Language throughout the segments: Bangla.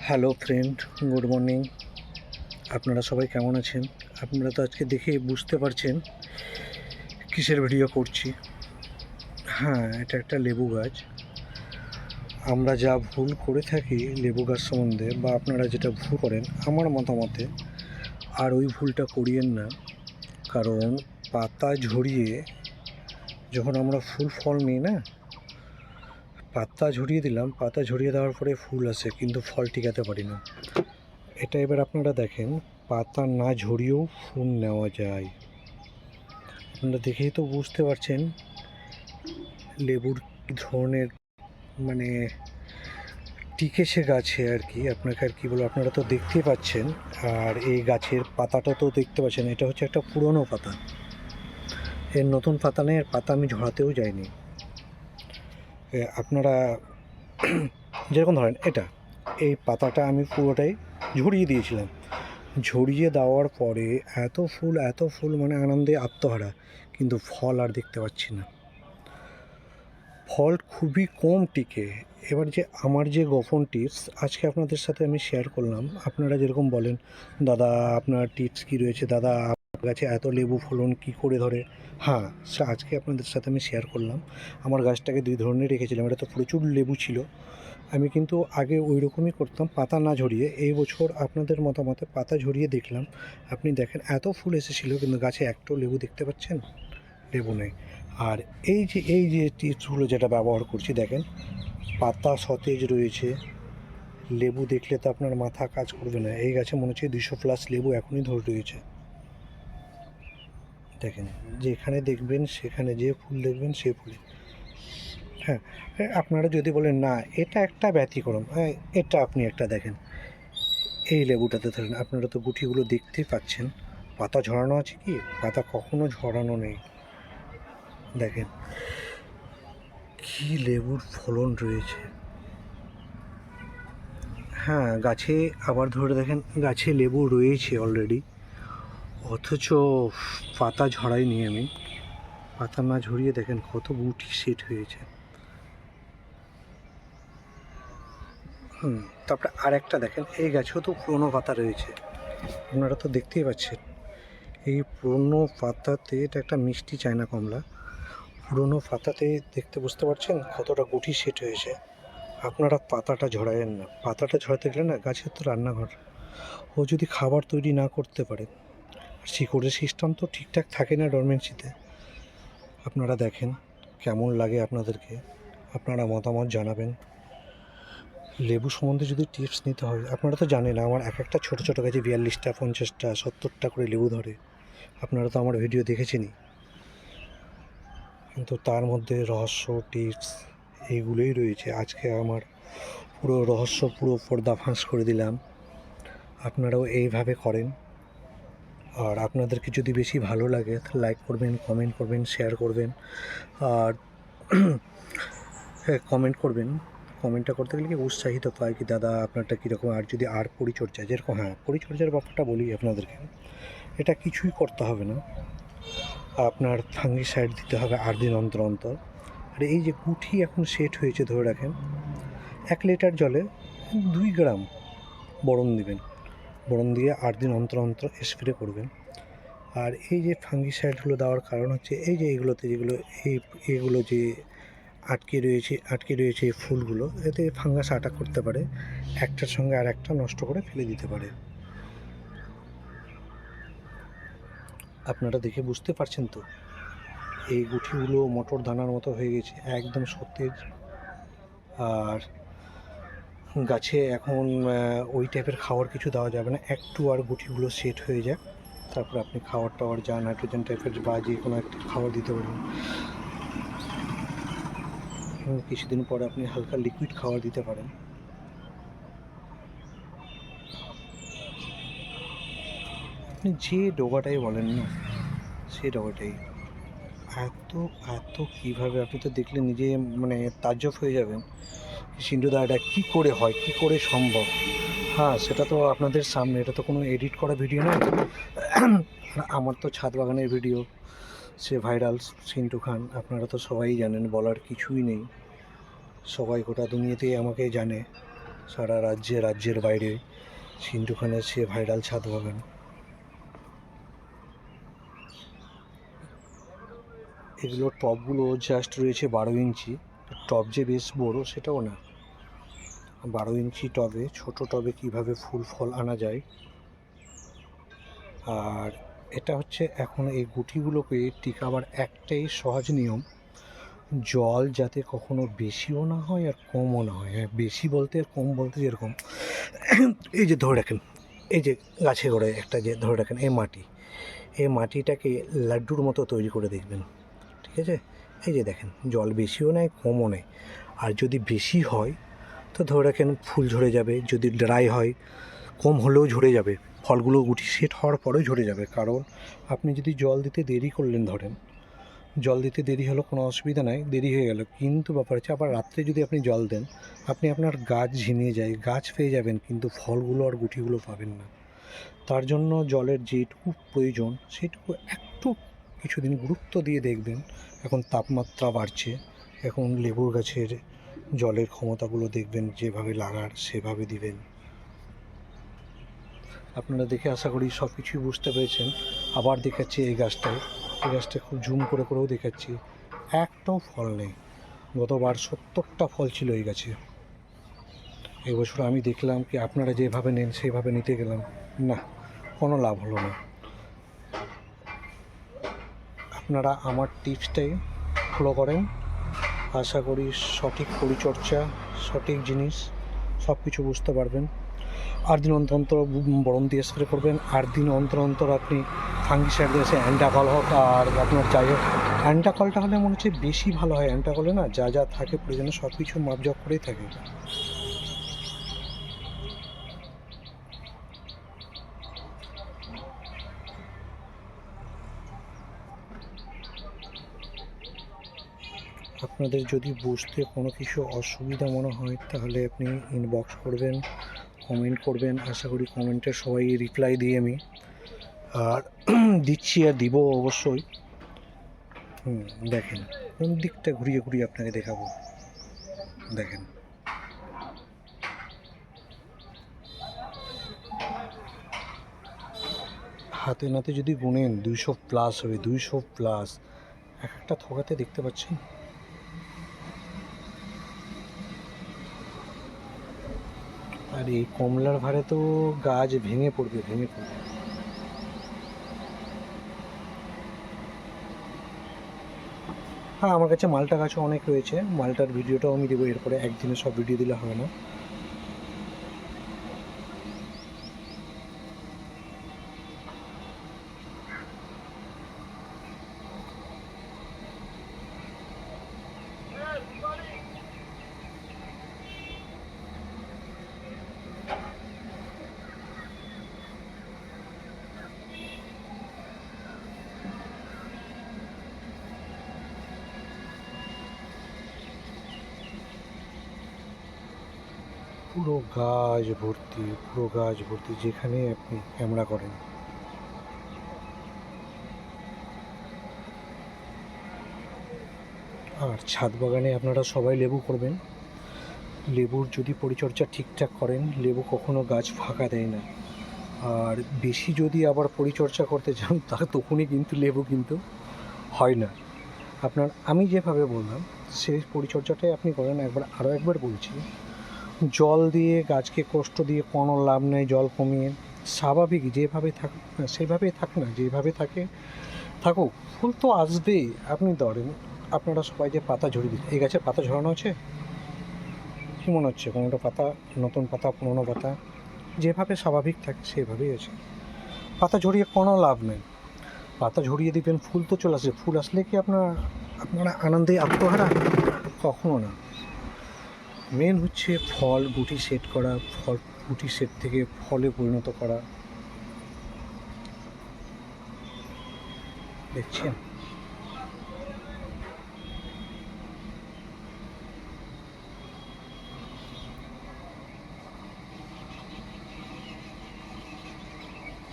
Hello friend, good morning. আপনারা সবাই কেমন আছেন? আপনারা তো আজকে দেখে বুঝতে পারছেন কিসের ভিডিও করছি। হ্যাঁ, এটা একটা লেবু গাছ। আমরা যা ভুল করে থাকি লেবু গাছ সম্বন্ধে, বা আপনারা যেটা ভুল করেন আমার মতামতে, আর ওই ভুলটা করিয়েন না। কারণ পাতা ঝরিয়ে যখন আমরা ফুল ফল নিই না, পাতা ঝরিয়ে দিলাম, পাতা ঝরিয়ে দেওয়ার পরে ফুল আসে কিন্তু ফল টিকাতে পারি না। এটা এবার আপনারা দেখেন, পাতা না ঝরিয়েও ফুল নেওয়া যায়। আপনারা দেখেই তো বুঝতে পারছেন লেবুর কী ধরনের মানে টিকেছে গাছে আর কি। আপনাকে আর কি বলবো, আপনারা তো দেখতেই পাচ্ছেন। আর এই গাছের পাতাটা তো দেখতে পাচ্ছেন, এটা হচ্ছে একটা পুরনো পাতা। এর নতুন পাতা নেই, এর পাতা আমি ঝরাতেও যাইনি। আপনারা যেরকম ধরেন এটা, এই পাতাটা আমি পুরোটাই ঝরিয়ে দিয়েছিলাম। ঝরিয়ে দেওয়ার পরে এত ফুল মানে আনন্দে আত্মহারা, কিন্তু ফল আর দেখতে পাচ্ছি না। ফল খুবই কম টিকে। এবার যে আমার যে গোপন টিপস আজকে আপনাদের সাথে আমি শেয়ার করলাম। আপনারা যেরকম বলেন, দাদা আপনার টিপস কী রয়েছে, দাদা আপনার গাছে এত লেবু ফলন কী করে ধরে? হ্যাঁ, আজকে আপনাদের সাথে আমি শেয়ার করলাম। আমার গাছটাকে দুই ধরনের রেখেছিলাম। এটা তো প্রচুর লেবু ছিল। আমি কিন্তু আগে ওই রকমই করতাম, পাতা না ঝরিয়ে। এই বছর আপনাদের মতামতে পাতা ঝরিয়ে দেখলাম। আপনি দেখেন এত ফুল এসেছিলো, কিন্তু গাছে একটাও লেবু দেখতে পাচ্ছেন? লেবু নেই। আর এই যে টিপসগুলো যেটা ব্যবহার করছি, দেখেন পাতা সতেজ রয়েছে। লেবু দেখলে তো আপনার মাথা কাজ করবে না। এই গাছে মনে হচ্ছে 200+ লেবু এখনই ধরে রয়েছে। দেখেন, যেখানে দেখবেন সেখানে যে ফুল দেখবেন সে ফুলে। হ্যাঁ, আপনারা যদি বলেন না এটা একটা ব্যতিক্রম, হ্যাঁ, এটা আপনি একটা দেখেন। এই লেবুটাতে ধরেন, আপনারা তো গুটিগুলো দেখতেই পাচ্ছেন। পাতা ঝরানো আছে কি? পাতা কখনো ঝরানো নেই। দেখেন কি লেবুর ফলন রয়েছে। হ্যাঁ, গাছে আবার ধরে দেখেন, গাছে লেবু রয়েছে অলরেডি, অথচ পাতা ঝরাইনি আমি। পাতা না ঝরিয়ে দেখেন কত গুটি সেট হয়েছে। তারপরে আর একটা দেখেন, এই গাছেও তো পুরনো পাতা রয়েছে। আপনারা তো দেখতেই পাচ্ছেন এই পুরনো পাতাতে, এটা একটা মিষ্টি চায়না কমলা। পুরনো পাতাতে দেখতে বুঝতে পারছেন কতটা গুটি সেট হয়েছে। আপনারা পাতাটা ঝরায়েন না। পাতাটা ঝরাতে গেলে না, গাছের তো রান্নাঘর, ও যদি খাবার তৈরি না করতে পারে, শিকড়ের সিস্টেম তো ঠিকঠাক থাকে না ডরমেন্সিতে। আপনারা দেখেন কেমন লাগে আপনাদেরকে, আপনারা মতামত জানাবেন। লেবু সম্বন্ধে যদি টিপস নিতে হয়, আপনারা তো জানেন আমার এক একটা ছোটো ছোটো গাছে 42টা 50টা 70টা করে লেবু ধরে। আপনারা তো আমার ভিডিও দেখেছেনই। কিন্তু তার মধ্যে রহস্য টিপস এইগুলোই রয়েছে। আজকে আমার পুরো রহস্য পুরো পর্দা ফাঁস করে দিলাম। আপনারাও এইভাবে করেন। আর আপনাদেরকে যদি বেশি ভালো লাগে লাইক করবেন, কমেন্ট করবেন, শেয়ার করবেন। আর হ্যাঁ, কমেন্ট করবেন। কমেন্টটা করতে গেলে কি উৎসাহিত পায় কি, দাদা আপনারটা কীরকম। আর যদি আর পরিচর্যা যেরকম, হ্যাঁ, পরিচর্যার ব্যাপারটা বলি আপনাদেরকে, এটা কিছুই করতে হবে না। আপনার ফাঙ্গিসাইড দিতে হবে 8 দিন অন্তর অন্তর। আর এই যে গুটি এখন সেট হয়েছে, ধরে রাখেন 1 লিটার জলে 2 গ্রাম বোরন দিবেন। বোরন দিয়ে 8 দিন অন্তর অন্তর স্প্রে করবেন। আর এই যে ফাঙ্গিসাইডগুলো দেওয়ার কারণ হচ্ছে, এই যে এইগুলোতে যেগুলো এগুলো যে আটকে রয়েছে এই ফুলগুলো, এতে ফাঙ্গাস অ্যাটাক করতে পারে, একটার সঙ্গে আর একটা নষ্ট করে ফেলে দিতে পারে। আপনারা দেখে বুঝতে পারছেন তো, এই গুটিগুলো মটর দানার মতো হয়ে গেছে, একদম সতেজ। আর গাছে এখন ওই টাইপের খাবার কিছু দেওয়া যাবে না, একটু আর গুটিগুলো সেট হয়ে যায়, তারপর আপনি খাবার টাওয়ার যা নাইট্রোজেন টাইপের বা যে কোনো একটা খাবার দিতে পারবেন। কিছুদিন পরে আপনি হালকা লিকুইড খাবার দিতে পারেন। আপনি যে ডোগাটাই বলেন না, সে ডোগাটাই এত এত কীভাবে, আপনি তো দেখলে নিজে মানে তাজ্জব হয়ে যাবেন, সিন্ধুদা এটা কী করে হয়, কী করে সম্ভব। হ্যাঁ, সেটা তো আপনাদের সামনে, এটা তো কোনো এডিট করা ভিডিও নয়। আমার তো ছাদ বাগানের ভিডিও, সে ভাইরাল সিন্টু খান, আপনারা তো সবাই জানেন, বলার কিছুই নেই। সবাই গোটা দুনিয়াতেই আমাকে জানে। সারা রাজ্যের বাইরে সিন্ধুখানের সে ভাইরাল ছাদ বাগান। এগুলো টবগুলো জাস্ট রয়েছে 12 ইঞ্চি। টব যে বেশ বড় সেটাও না, 12 ইঞ্চি টবে, ছোট টবে কিভাবে ফুল ফল আনা যায়। আর এটা হচ্ছে এখন এই গুটিগুলোকে টিকাবার একটাই সহজ নিয়ম, জল যাতে কখনো বেশিও না হয় আর কমও না হয়। হ্যাঁ, বেশি বলতে আর কম বলতে যেরকম এই যে ধরে রাখেন, এই যে গাছে গোড়ায় একটা যে ধরে রাখেন এই মাটিটাকে লাড্ডুর মতো তৈরি করে দেখবেন, ঠিক আছে? এই যে দেখেন, জল বেশিও নেয় কমও নেয়। আর যদি বেশি হয় তো ধরে রাখেন ফুল ঝরে যাবে, যদি ড্রাই হয় কম হলেও ঝরে যাবে, ফলগুলো গুটি সেট হওয়ার পরেও ঝরে যাবে। কারণ আপনি যদি জল দিতে দেরি করলেন, ধরেন জল দিতে দেরি হলো কোনো অসুবিধা নাই, দেরি হয়ে গেল, কিন্তু ব্যাপার হচ্ছে আবার রাত্রে যদি আপনি জল দেন, আপনি আপনার গাছ ঝিমিয়ে যায়, গাছ পেয়ে যাবেন কিন্তু ফলগুলো আর গুটিগুলো পাবেন না। তার জন্য জলের যেটুকু প্রয়োজন সেটুকু একটু কিছুদিন গুরুত্ব দিয়ে দেখবেন। এখন তাপমাত্রা বাড়ছে, এখন লেবুর গাছের জলের ক্ষমতাগুলো দেখবেন, যেভাবে লাগার সেভাবে দিবেন। আপনারা দেখে আশা করি সব কিছুই বুঝতে পেরেছেন। আবার দেখাচ্ছি এই গাছটায় খুব জুম করে করেও দেখাচ্ছি, একটাও ফল নেই। গতবার 70টা ফল ছিল এই গাছে। এবছর আমি দেখলাম কি আপনারা যেভাবে নেন সেইভাবে নিতে গেলাম, না, কোনো লাভ হলো না। আপনারা আমার টিপসটাই ফলো করেন, আশা করি সঠিক পরিচর্যা, সঠিক জিনিস সব কিছু বুঝতে পারবেন। 8 দিন অন্তর অন্তর বরণ দিয়ে স্প্রে করবেন, 8 দিন অন্তর অন্তর আপনি ফাঙ্গিসাইড দিয়ে অ্যান্টাকল হোক আর আপনার যাই হোক, অ্যান্টাকলটা হলে মনে হচ্ছে বেশি ভালো হয়। অ্যান্টাকলে না যা যা থাকে প্রয়োজনে সব কিছু মাপজোক করেই থাকে। আপনাদের যদি বুঝতে কোনো কিছু অসুবিধা মনে হয় তাহলে আপনি ইনবক্স করবেন, কমেন্ট করবেন। আশা করি কমেন্টে সবাই রিপ্লাই দিই আমি, আর দিচ্ছি আর দিব অবশ্যই। দেখেন কোন দিকটা ঘুরিয়ে ঘুরিয়ে আপনাকে দেখাবো, দেখেন হাতে নাতে যদি গুনেন 200+ হবে, 200+। এক একটা থোকাতে দেখতে পাচ্ছেন। আর এই কমলার ভারে তো গাছ ভেঙে পড়বে। হ্যাঁ, আমার কাছে মালটা গাছও অনেক রয়েছে, মালটার ভিডিওটাও আমি দেবো এরপরে, একদিনে সব ভিডিও দিলে হবে না। পুরো গাছ ভর্তি, যেখানে আপনি ক্যামেরা করেন। আর ছাদ বাগানে আপনারা সবাই লেবু করবেন। লেবুর যদি পরিচর্যা ঠিকঠাক করেন, লেবু কখনো গাছ ফাঁকা দেয় না। আর বেশি যদি আবার পরিচর্যা করতে চান তখনই কিন্তু লেবু কিন্তু হয় না। আপনার আমি যেভাবে বললাম সেই পরিচর্যাটাই আপনি করেন। আরও একবার বলছি, জল দিয়ে গাছকে কষ্ট দিয়ে কোনো লাভ নেই। জল কমিয়ে স্বাভাবিক যেভাবে থাকুক না সেভাবেই থাক না, যেভাবে থাকুক, ফুল তো আসবেই। আপনি ধরেন আপনারা সবাই যে পাতা ঝরিয়ে দিন, এই গাছের পাতা ঝরানো আছে, কী মনে হচ্ছে? কোনোটা পাতা, নতুন পাতা, পুরনো পাতা, যেভাবে স্বাভাবিক থাকে সেভাবেই আছে। পাতা ঝরিয়ে কোনো লাভ নেই। পাতা ঝরিয়ে দিবেন, ফুল তো চলে আসবে। ফুল আসলে কি আপনারা আনন্দে আত্মহারা? কখনো না। মেন হচ্ছে ফল গুটি সেট করা, ফল গুটি সেট থেকে ফলে পরিণত করা। দেখছেন?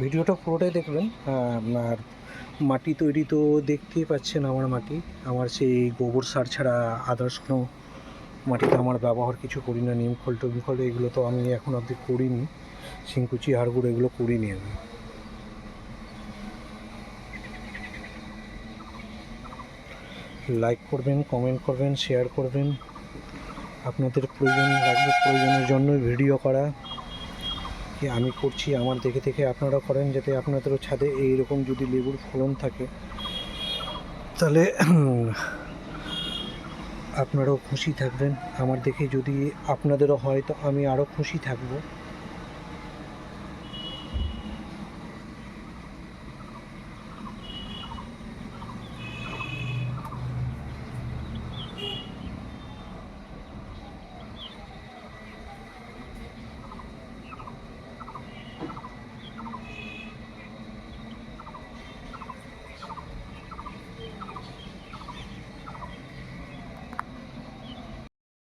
ভিডিওটা পুরোটাই দেখবেন। আপনার মাটি তৈরি তো দেখতেই পাচ্ছেন, আমার মাটি, আমার সেই গোবর সার ছাড়া আদার্স কোনো মাটিতে আমার ব্যবহার কিছু করি না। নিম খোল টোম খোল এগুলো তো আমি এখন অবধি করিনি। শিংকুচি হাড়গুড় এগুলো করিনি আমি। লাইক করবেন, কমেন্ট করবেন, শেয়ার করবেন। আপনাদের প্রয়োজন লাগবে, প্রয়োজনের জন্যই ভিডিও করা। কি আমি করছি আমার দেখে দেখে আপনারা করেন, যাতে আপনাদেরও ছাদে এইরকম যদি লেবুর ফলন থাকে তাহলে আপনারাও খুশি থাকবেন। আমার দেখে যদি আপনাদেরও হয় তো আমি আরও খুশি থাকব।